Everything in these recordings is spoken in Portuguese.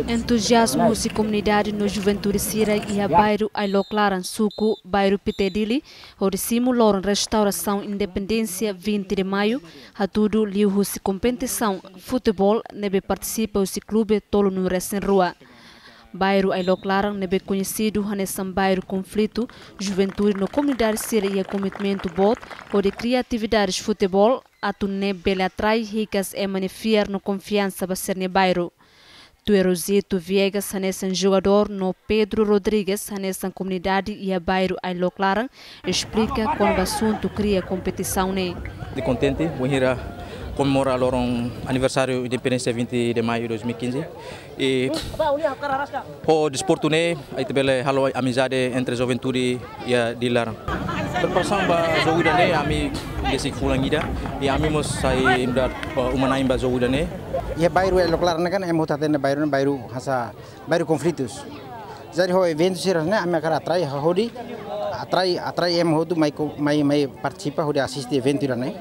Entusiasmo e comunidade no Juventude Sira e a bairro Ailoclaran Suco, bairro Pitedili, onde simulou restauração Independência 20 de maio, a tudo liu se competição futebol nebe participa o clube tolo no recém rua. Bairro Ailoclaran nebe conhecido nesse bairro conflito, Juventude no comunidade Sira e a comitimento bot, onde criatividades futebol, a tu nebe atrai ricas e manifiar no confiança para ser no bairro. Tuerosito Viegas nesse jogador no Pedro Rodrigues nessa comunidade e a bairro Ailoclaran explica quando o assunto cria competição né. De contente, vou ir comemorar o aniversário de Independência 20 de maio de 2015 e o desporto né, aí também halo amizade entre Juventude e a Dilaran. Berpasang ba Zoguda ne ami desi fulangida e ami mos sai imda umanaim ba Zoguda ne. E bairro Ailoclaran kan emo tatene bairro hasa bairro conflitos. Jadi ho evento sira ne ami akara atrai hodi atrai emo hodu mai participa hodi assiste evento ne.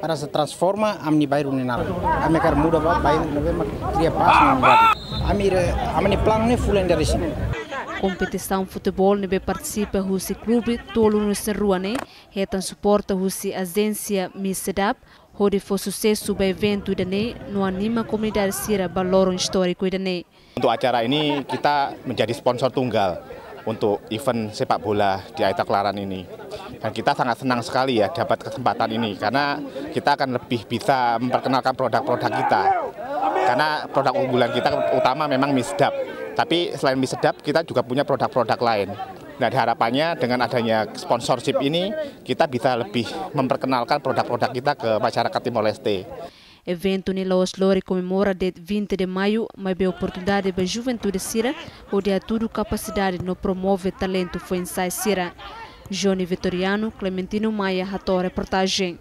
Para se transforma amni bairro ne nara. Ami akara muda ba bairro ne cria paz no lugar. Ami plan ne fulan dari sini. Competição futebol nebe participa husi clube tolo no rua ne retan suporta husi agência Misedap onde foi sucesso do evento dane no anima comunidade Sira balorong histórico dane. Untuk acara ini kita menjadi sponsor tunggal untuk event sepak bola di Ailoclaran ini. Dan kita sangat senang sekali ya dapat kesempatan ini karena kita akan lebih bisa memperkenalkan produk-produk kita. Karena produk unggulan kita utama memang mie sedap. Tapi selain mie sedap, kita juga punya produk-produk lain. Nah, harapannya dengan adanya sponsorship ini, kita bisa lebih memperkenalkan produk-produk kita ke masyarakat Timor Leste. Evento ni Laos Lore comemora de 20 de maio, mas a oportunidade para a Juventude Sira, onde a tudo capacidade no promove talento foi em Sira. Johnny Vitoriano, Clementino Maia, Rato Reportagem.